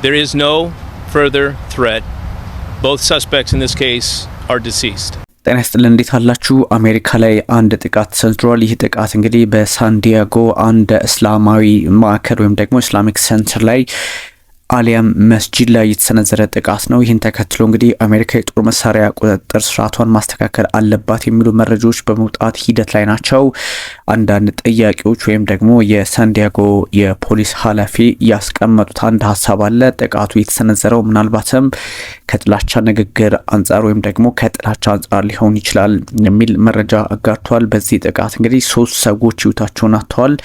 There is no further threat. Both suspects in this case are deceased. ጤና ይስጥልን እንዴት አላችሁ? አሜሪካ ላይ አንድ ጥቃት ተሰንዝሯል። ይህ ጥቃት እንግዲህ በሳንዲያጎ አንድ እስላማዊ ማዕከል ወይም ደግሞ ኢስላሚክ ሴንተር ላይ አሊያም መስጂድ ላይ የተሰነዘረ ጥቃት ነው። ይህን ተከትሎ እንግዲህ አሜሪካ የጦር መሳሪያ ቁጥጥር ስርዓቷን ማስተካከል አለባት የሚሉ መረጃዎች በመውጣት ሂደት ላይ ናቸው። አንዳንድ ጥያቄዎች ወይም ደግሞ የሳንዲያጎ የፖሊስ ኃላፊ ያስቀመጡት አንድ ሀሳብ አለ። ጥቃቱ የተሰነዘረው ምናልባትም ከጥላቻ ንግግር አንጻር ወይም ደግሞ ከጥላቻ አንጻር ሊሆን ይችላል የሚል መረጃ አጋርቷል። በዚህ ጥቃት እንግዲህ 3 ሰዎች ህይወታቸውን አጥተዋል።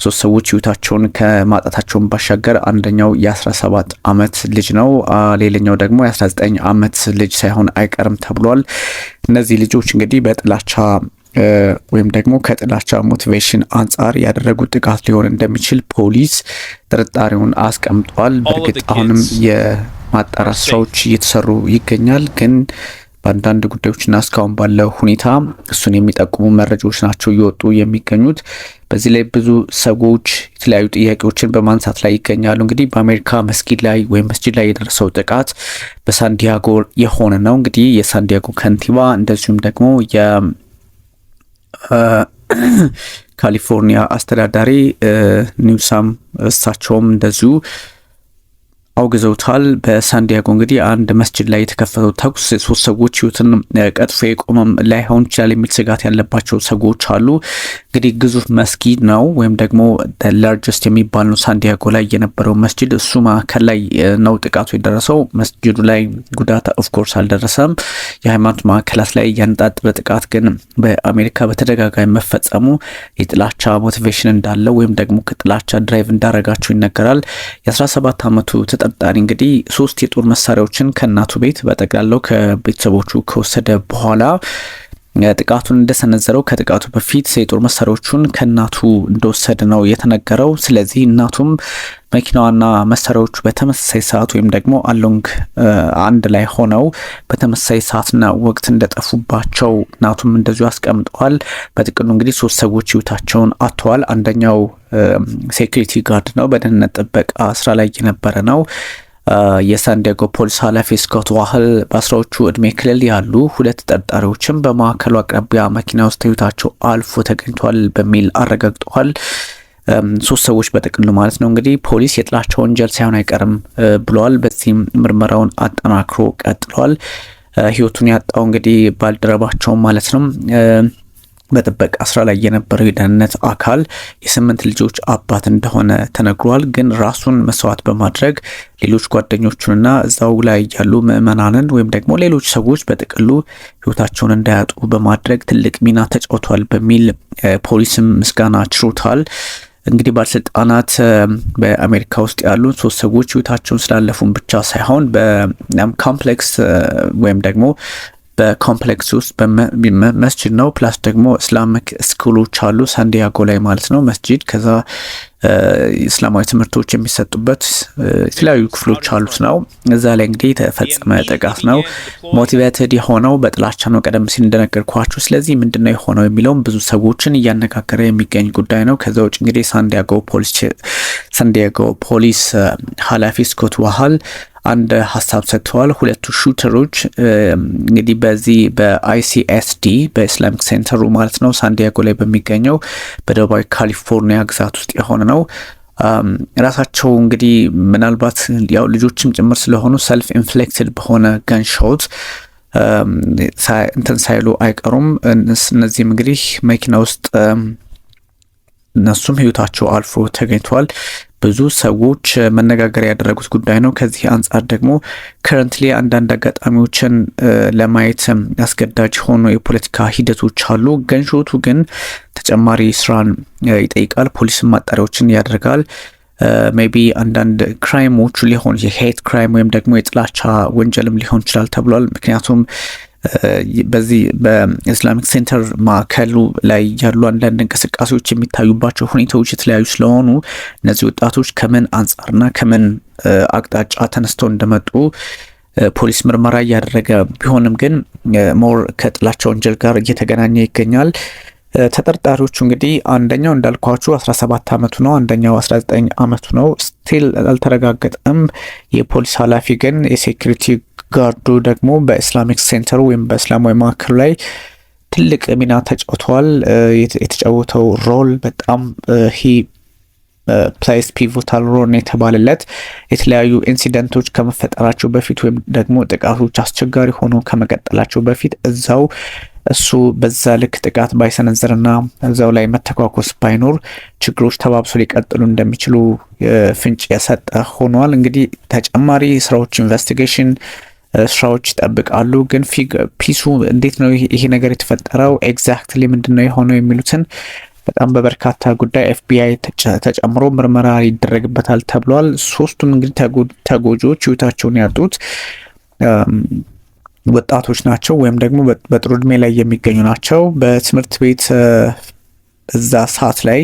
3 ሰዎች ህይወታቸውን ከማጣታቸውን ባሻገር አንደኛው የ17 ዓመት ልጅ ነው። ሌላኛው ደግሞ የ19 ዓመት ልጅ ሳይሆን አይቀርም ተብሏል። እነዚህ ልጆች እንግዲህ በጥላቻ ወይም ደግሞ ከጥላቻ ሞቲቬሽን አንጻር ያደረጉት ጥቃት ሊሆን እንደሚችል ፖሊስ ጥርጣሬውን አስቀምጧል። በእርግጥ አሁንም የማጣራት ስራዎች እየተሰሩ ይገኛል። ግን በአንዳንድ ጉዳዮችና እስካሁን ባለው ሁኔታ እሱን የሚጠቁሙ መረጃዎች ናቸው እየወጡ የሚገኙት። በዚህ ላይ ብዙ ሰዎች የተለያዩ ጥያቄዎችን በማንሳት ላይ ይገኛሉ። እንግዲህ በአሜሪካ መስጊድ ላይ ወይም መስጂድ ላይ የደረሰው ጥቃት በሳንዲያጎ የሆነ ነው። እንግዲህ የሳንዲያጎ ከንቲባ እንደዚሁም ደግሞ ካሊፎርኒያ አስተዳዳሪ ኒውሳም እሳቸውም እንደዚሁ አውግዘውታል። በሳንዲያጎ እንግዲህ አንድ መስጂድ ላይ የተከፈተው ተኩስ 3 ሰዎች ህይወትን ቀጥፎ የቆመም ላይሆን ይችላል የሚል ስጋት ያለባቸው ሰዎች አሉ። እንግዲህ ግዙፍ መስጊድ ነው ወይም ደግሞ ላርጀስት የሚባል ነው ሳንዲያጎ ላይ የነበረው መስጂድ። እሱ ማዕከል ላይ ነው ጥቃቱ የደረሰው። መስጂዱ ላይ ጉዳት ኦፍኮርስ አልደረሰም። የሃይማኖት ማዕከላት ላይ ያነጣጠረ ጥቃት ግን በአሜሪካ በተደጋጋሚ መፈጸሙ የጥላቻ ሞቲቬሽን እንዳለው ወይም ደግሞ ከጥላቻ ድራይቭ እንዳረጋቸው ይነገራል። የ17 ዓመቱ ተጠርጣሪ እንግዲህ 3 የጦር መሳሪያዎችን ከእናቱ ቤት በጠቅላላው ከቤተሰቦቹ ከወሰደ በኋላ ጥቃቱን እንደሰነዘረው ከጥቃቱ በፊት የጦር መሳሪያዎቹን ከእናቱ እንደወሰደ ነው የተነገረው። ስለዚህ እናቱም መኪናዋና መሳሪያዎቹ በተመሳሳይ ሰዓት ወይም ደግሞ አሎንግ አንድ ላይ ሆነው በተመሳሳይ ሰዓትና ወቅት እንደጠፉባቸው እናቱም እንደዚሁ አስቀምጠዋል። በጥቅሉ እንግዲህ 3 ሰዎች ህይወታቸውን አጥተዋል። አንደኛው ሴኩሪቲ ጋርድ ነው፣ በደህንነት ጥበቃ ስራ ላይ የነበረ ነው። የሳንዲያጎ ፖሊስ ኃላፊ ስኮት ዋህል በ10ዎቹ እድሜ ክልል ያሉ 2 ተጠርጣሪዎችም በማዕከሉ አቅራቢያ መኪና ውስጥ ህይወታቸው አልፎ ተገኝቷል በሚል አረጋግጠዋል። 3 ሰዎች በጥቅሉ ማለት ነው። እንግዲህ ፖሊስ የጥላቻ ወንጀል ሳይሆን አይቀርም ብለዋል። በዚህም ምርመራውን አጠናክሮ ቀጥሏል። ህይወቱን ያጣው እንግዲህ ባልደረባቸው ማለት ነው በጥበቃ ስራ ላይ የነበረው የደህንነት አካል የ8 ልጆች አባት እንደሆነ ተነግሯል። ግን ራሱን መስዋዕት በማድረግ ሌሎች ጓደኞቹንና እዛው ላይ ያሉ ምዕመናንን ወይም ደግሞ ሌሎች ሰዎች በጥቅሉ ህይወታቸውን እንዳያጡ በማድረግ ትልቅ ሚና ተጫውቷል በሚል ፖሊስም ምስጋና ችሮታል። እንግዲህ ባለስልጣናት በአሜሪካ ውስጥ ያሉ 3 ሰዎች ህይወታቸውን ስላለፉን ብቻ ሳይሆን በኮምፕሌክስ ወይም ደግሞ በኮምፕሌክስ ውስጥ መስጂድ ነው፣ ፕላስ ደግሞ እስላሚክ ስኩሎች አሉ ሳንዲያጎ ላይ ማለት ነው መስጂድ። ከዛ እስላማዊ ትምህርቶች የሚሰጡበት የተለያዩ ክፍሎች አሉት ነው። እዛ ላይ እንግዲህ የተፈጸመ ጥቃት ነው። ሞቲቬትድ የሆነው በጥላቻ ነው ቀደም ሲል እንደነገርኳችሁ። ስለዚህ ምንድነው የሆነው የሚለውም ብዙ ሰዎችን እያነጋገረ የሚገኝ ጉዳይ ነው። ከዛ ውጭ እንግዲህ ሳንዲያጎ ፖሊስ ኃላፊ ስኮት ዋህል አንድ ሀሳብ ሰጥተዋል። 2 ሹተሮች እንግዲህ በዚህ በአይሲኤስዲ በኢስላሚክ ሴንተሩ ማለት ነው ሳንዲያጎ ላይ በሚገኘው በደቡባዊ ካሊፎርኒያ ግዛት ውስጥ የሆነ ነው። ራሳቸው እንግዲህ ምናልባት ያው ልጆችም ጭምር ስለሆኑ ሰልፍ ኢንፍሌክትድ በሆነ ገንሾት እንትን ሳይሉ አይቀሩም። እነዚህም እንግዲህ መኪና ውስጥ እነሱም ህይወታቸው አልፎ ተገኝቷል። ብዙ ሰዎች መነጋገር ያደረጉት ጉዳይ ነው። ከዚህ አንጻር ደግሞ ከረንትሊ አንዳንድ አጋጣሚዎችን ለማየት አስገዳጅ ሆኖ የፖለቲካ ሂደቶች አሉ። ገንሾቱ ግን ተጨማሪ ስራን ይጠይቃል። ፖሊስም ማጣሪያዎችን ያደርጋል። ሜቢ አንዳንድ ክራይሞች ሊሆን የሄት ክራይም ወይም ደግሞ የጥላቻ ወንጀልም ሊሆን ይችላል ተብሏል። ምክንያቱም በዚህ በኢስላሚክ ሴንተር ማዕከሉ ላይ ያሉ አንዳንድ እንቅስቃሴዎች የሚታዩባቸው ሁኔታዎች የተለያዩ ስለሆኑ እነዚህ ወጣቶች ከምን አንጻርና ከምን አቅጣጫ ተነስተው እንደመጡ ፖሊስ ምርመራ እያደረገ ቢሆንም ግን ሞር ከጥላቻ ወንጀል ጋር እየተገናኘ ይገኛል። ተጠርጣሪዎቹ እንግዲህ አንደኛው እንዳልኳችሁ 17 ዓመቱ ነው፣ አንደኛው 19 ዓመቱ ነው። ስቲል አልተረጋገጠም። የፖሊስ ኃላፊ ግን የሴኩሪቲ ጋርዱ ደግሞ በኢስላሚክ ሴንተሩ ወይም በእስላማዊ ማዕከሉ ላይ ትልቅ ሚና ተጫውተዋል። የተጫወተው ሮል በጣም ፕሌይስ ፒቮታል ሮል የተባለለት የተለያዩ ኢንሲደንቶች ከመፈጠራቸው በፊት ወይም ደግሞ ጥቃቶች አስቸጋሪ ሆኖ ከመቀጠላቸው በፊት እዛው እሱ በዛ ልክ ጥቃት ባይሰነዝርና እዛው ላይ መተኳኮስ ባይኖር ችግሮች ተባብሶ ሊቀጥሉ እንደሚችሉ ፍንጭ የሰጠ ሆኗል። እንግዲህ ተጨማሪ ስራዎች ኢንቨስቲጌሽን ስራዎች ይጠብቃሉ። ግን ፒሱ እንዴት ነው ይሄ ነገር የተፈጠረው፣ ኤግዛክትሊ ምንድነው የሆነው የሚሉትን በጣም በበርካታ ጉዳይ ኤፍቢአይ ተጨምሮ ምርመራ ይደረግበታል ተብሏል። ሶስቱም እንግዲህ ተጎጂዎች ህይወታቸውን ያጡት ወጣቶች ናቸው ወይም ደግሞ በጥሩ እድሜ ላይ የሚገኙ ናቸው። በትምህርት ቤት እዛ ሰዓት ላይ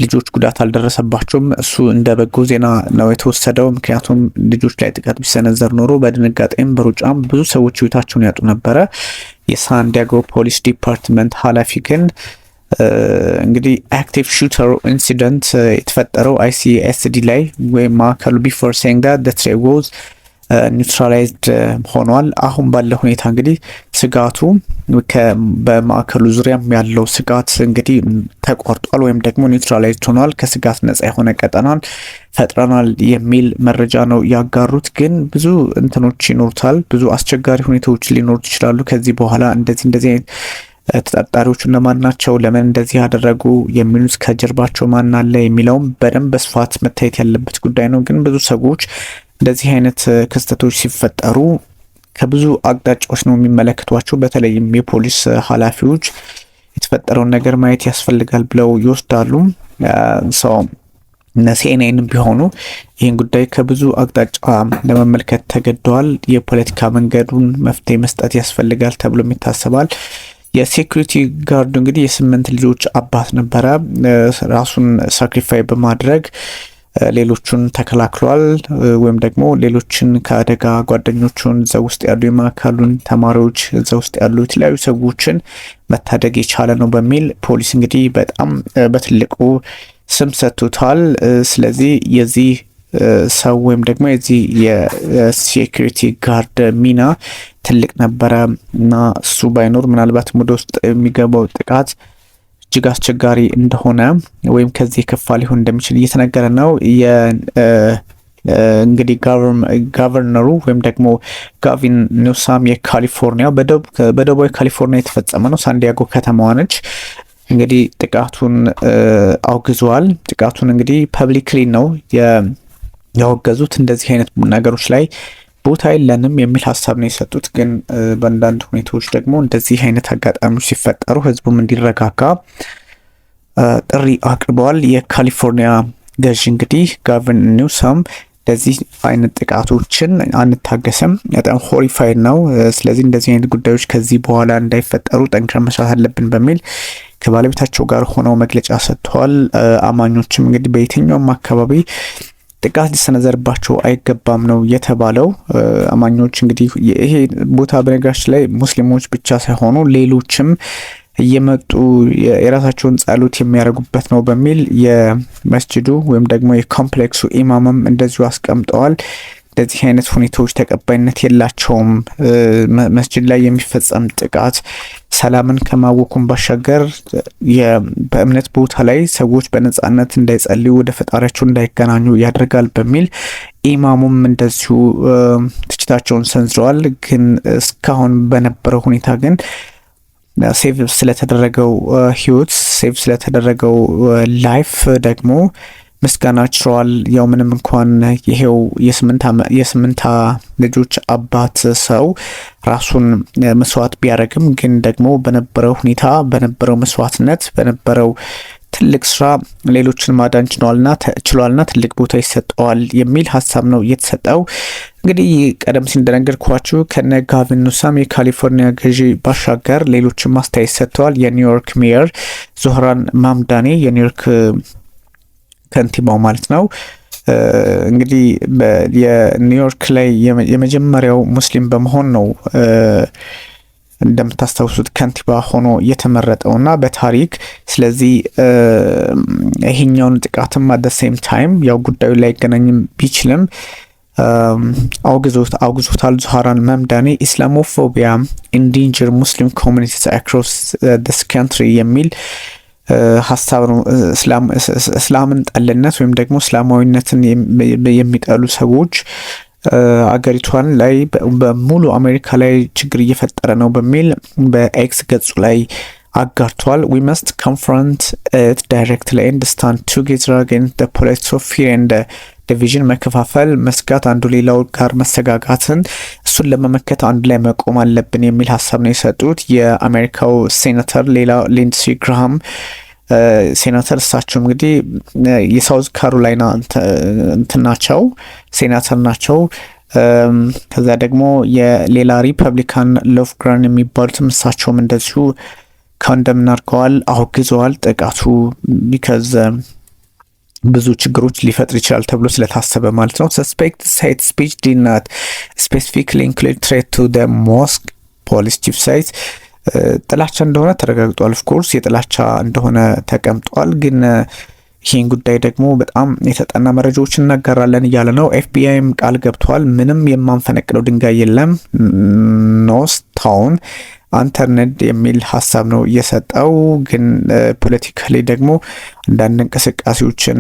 ልጆች ጉዳት አልደረሰባቸውም። እሱ እንደ በጎ ዜና ነው የተወሰደው። ምክንያቱም ልጆች ላይ ጥቃት ቢሰነዘር ኖሮ በድንጋጤም በሩጫም ብዙ ሰዎች ህይወታቸውን ያጡ ነበረ። የሳንዲያጎ ፖሊስ ዲፓርትመንት ኃላፊ ግን እንግዲህ አክቲቭ ሹተር ኢንሲደንት የተፈጠረው ICSD ላይ ወይም ማዕከሉ ቢፎር ሴይንግ ዳት ዘ ትሬት ዋዝ ኒውትራላይዝድ ሆኗል። አሁን ባለ ሁኔታ እንግዲህ ስጋቱ በማዕከሉ ዙሪያም ያለው ስጋት እንግዲህ ተቋርጧል ወይም ደግሞ ኒውትራላይዝድ ሆኗል። ከስጋት ነጻ የሆነ ቀጠናን ፈጥረናል የሚል መረጃ ነው ያጋሩት። ግን ብዙ እንትኖች ይኖሩታል፣ ብዙ አስቸጋሪ ሁኔታዎች ሊኖሩት ይችላሉ። ከዚህ በኋላ እንደዚህ ተጠርጣሪዎቹ እነማን ናቸው፣ ለምን እንደዚህ ያደረጉ የሚሉት ከጀርባቸው ማን አለ የሚለውም በደንብ በስፋት መታየት ያለበት ጉዳይ ነው። ግን ብዙ ሰዎች እንደዚህ አይነት ክስተቶች ሲፈጠሩ ከብዙ አቅጣጫዎች ነው የሚመለከቷቸው። በተለይም የፖሊስ ኃላፊዎች የተፈጠረውን ነገር ማየት ያስፈልጋል ብለው ይወስዳሉ። ሰው CNN ቢሆኑ ይህን ጉዳይ ከብዙ አቅጣጫ ለመመልከት ተገደዋል። የፖለቲካ መንገዱን መፍትሄ መስጠት ያስፈልጋል ተብሎ ይታሰባል። የሴኩሪቲ ጋርዱ እንግዲህ የ8 ልጆች አባት ነበረ። ራሱን ሳክሪፋይ በማድረግ ሌሎቹን ተከላክሏል ወይም ደግሞ ሌሎችን ከአደጋ ጓደኞቹን እዛ ውስጥ ያሉ የማዕከሉን ተማሪዎች እዛ ውስጥ ያሉ የተለያዩ ሰዎችን መታደግ የቻለ ነው በሚል ፖሊስ እንግዲህ በጣም በትልቁ ስም ሰጥቶታል። ስለዚህ የዚህ ሰው ወይም ደግሞ የዚህ የሴኩሪቲ ጋርድ ሚና ትልቅ ነበረ እና እሱ ባይኖር ምናልባት ወደ ውስጥ የሚገባው ጥቃት እጅግ አስቸጋሪ እንደሆነ ወይም ከዚህ ከፋ ሊሆን እንደሚችል እየተነገረ ነው። እንግዲህ ጋቨርነሩ ወይም ደግሞ ጋቪን ኒውሳም የካሊፎርኒያ በደቡባዊ ካሊፎርኒያ የተፈጸመ ነው። ሳንዲያጎ ከተማዋ ነች። እንግዲህ ጥቃቱን አውግዘዋል። ጥቃቱን እንግዲህ ፐብሊክሊ ነው ያወገዙት። እንደዚህ አይነት ነገሮች ላይ ቦታ የለንም የሚል ሀሳብ ነው የሰጡት። ግን በአንዳንድ ሁኔታዎች ደግሞ እንደዚህ አይነት አጋጣሚዎች ሲፈጠሩ ህዝቡም እንዲረጋጋ ጥሪ አቅርበዋል። የካሊፎርኒያ ገዢ እንግዲህ ጋቨን ኒውሳም እንደዚህ አይነት ጥቃቶችን አንታገስም፣ በጣም ሆሪፋይድ ነው። ስለዚህ እንደዚህ አይነት ጉዳዮች ከዚህ በኋላ እንዳይፈጠሩ ጠንክረን መስራት አለብን በሚል ከባለቤታቸው ጋር ሆነው መግለጫ ሰጥተዋል። አማኞችም እንግዲህ በየትኛውም አካባቢ ጥቃት ሊሰነዘርባቸው አይገባም ነው የተባለው። አማኞች እንግዲህ ይሄ ቦታ በነገራችን ላይ ሙስሊሞች ብቻ ሳይሆኑ ሌሎችም እየመጡ የራሳቸውን ጸሎት የሚያደርጉበት ነው በሚል የመስጅዱ ወይም ደግሞ የኮምፕሌክሱ ኢማምም እንደዚሁ አስቀምጠዋል። እንደዚህ አይነት ሁኔታዎች ተቀባይነት የላቸውም። መስጅድ ላይ የሚፈጸም ጥቃት ሰላምን ከማወኩም ባሻገር በእምነት ቦታ ላይ ሰዎች በነጻነት እንዳይጸልዩ ወደ ፈጣሪያቸው እንዳይገናኙ ያደርጋል በሚል ኢማሙም እንደዚሁ ትችታቸውን ሰንዝረዋል። ግን እስካሁን በነበረው ሁኔታ ግን ሴቭ ስለተደረገው ህይወት ሴቭ ስለተደረገው ላይፍ ደግሞ ምስጋና ችረዋል። ያው ምንም እንኳን ይሄው የስምንት ልጆች አባት ሰው ራሱን መስዋዕት ቢያደርግም ግን ደግሞ በነበረው ሁኔታ በነበረው መስዋዕትነት በነበረው ትልቅ ስራ ሌሎችን ማዳን ችሏልና ትልቅ ቦታ ይሰጠዋል የሚል ሀሳብ ነው የተሰጠው። እንግዲህ ቀደም ሲል እንደነገርኳችሁ ከነ ጋቪን ኒውሳም የካሊፎርኒያ ገዢ ባሻገር ሌሎችን ማስተያየት ሰጥተዋል። የኒውዮርክ ሜየር ዞህራን ማምዳኒ የኒውዮርክ ከንቲባው ማለት ነው። እንግዲህ የኒውዮርክ ላይ የመጀመሪያው ሙስሊም በመሆን ነው እንደምታስታውሱት ከንቲባ ሆኖ የተመረጠውና በታሪክ ስለዚህ ይሄኛውን ጥቃትም አት ዘ ሴም ታይም ያው ጉዳዩ ላይ ገናኝም ቢችልም አውግዞታል። ዙሃራን መምዳኒ ኢስላሞፎቢያ ኢንዴንጀር ሙስሊም ኮሚኒቲስ አክሮስ ዲስ ካንትሪ የሚል ሀሳብ ነው። እስላምን ጠልነት ወይም ደግሞ እስላማዊነትን የሚጠሉ ሰዎች አገሪቷን ላይ በሙሉ አሜሪካ ላይ ችግር እየፈጠረ ነው በሚል በኤክስ ገጹ ላይ አጋርቷል። we must confront it directly and stand together against the politics of fear and division መከፋፈል፣ መስጋት፣ አንዱ ሌላው ጋር መሰጋጋትን እሱን ለመመከት አንድ ላይ መቆም አለብን የሚል ሀሳብ ነው የሰጡት። የአሜሪካው ሴኔተር ሌላ ሊንድሲ ግራሃም ሴናተር እሳቸው እንግዲህ የሳውዝ ካሮላይና እንትናቸው ሴናተር ናቸው። ከዛ ደግሞ የሌላ ሪፐብሊካን ሎፍግራን የሚባሉትም እሳቸውም እንደዚሁ ኮንደም አድርገዋል፣ አውግዘዋል ጥቃቱ ቢካዝ ብዙ ችግሮች ሊፈጥር ይችላል ተብሎ ስለታሰበ ማለት ነው። ሰስፔክት ሄት ስፒች ዲድ ናት ስፔሲፊክሊ ኢንክሉድ ትሬት ቱ ዘ ሞስክ ፖሊስ ቺፍ ሳይት ጥላቻ እንደሆነ ተረጋግጧል። ኦፍ ኮርስ የጥላቻ እንደሆነ ተቀምጧል። ግን ይህን ጉዳይ ደግሞ በጣም የተጠና መረጃዎችን እናጋራለን እያለ ነው። ኤፍቢአይም ቃል ገብቷል። ምንም የማንፈነቅለው ድንጋይ የለም ኖስ ታውን አንተርነድ የሚል ሀሳብ ነው እየሰጠው። ግን ፖለቲካሊ ደግሞ አንዳንድ እንቅስቃሴዎችን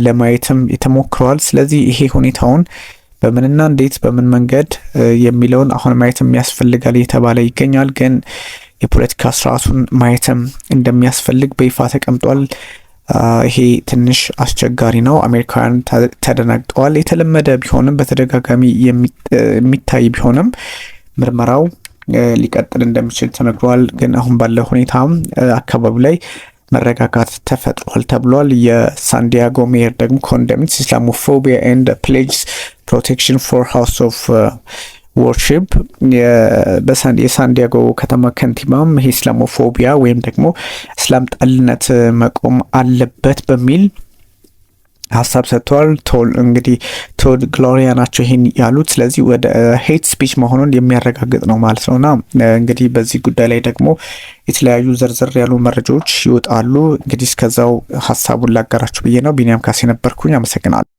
ለማየትም የተሞክረዋል። ስለዚህ ይሄ ሁኔታውን በምንና እንዴት በምን መንገድ የሚለውን አሁን ማየትም ያስፈልጋል እየተባለ ይገኛል። ግን የፖለቲካ ስርዓቱን ማየትም እንደሚያስፈልግ በይፋ ተቀምጧል። ይሄ ትንሽ አስቸጋሪ ነው። አሜሪካውያን ተደናግጠዋል። የተለመደ ቢሆንም በተደጋጋሚ የሚታይ ቢሆንም ምርመራው ሊቀጥል እንደሚችል ተነግሯል። ግን አሁን ባለው ሁኔታ አካባቢው ላይ መረጋጋት ተፈጥሯል ተብሏል። የሳንዲያጎ ሜየር ደግሞ ኮንደምስ ኢስላሞፎቢያ ኤንድ ፕሌጅስ ፕሮቴክሽን ፎር ሃውስ ኦፍ ወርሺፕ። የሳንዲያጎ ከተማ ከንቲባም ይሄ ኢስላሞፎቢያ ወይም ደግሞ እስላም ጠልነት መቆም አለበት በሚል ሀሳብ ሰጥተዋል። እንግዲህ ቶድ ግሎሪያ ናቸው ይሄን ያሉት። ስለዚህ ወደ ሄት ስፒች መሆኑን የሚያረጋግጥ ነው ማለት ነውና እንግዲህ በዚህ ጉዳይ ላይ ደግሞ የተለያዩ ዘርዘር ያሉ መረጃዎች ይወጣሉ። እንግዲህ እስከዛው ሀሳቡን ላጋራችሁ ብዬ ነው። ቢኒያም ካሴ ነበርኩኝ። አመሰግናለሁ።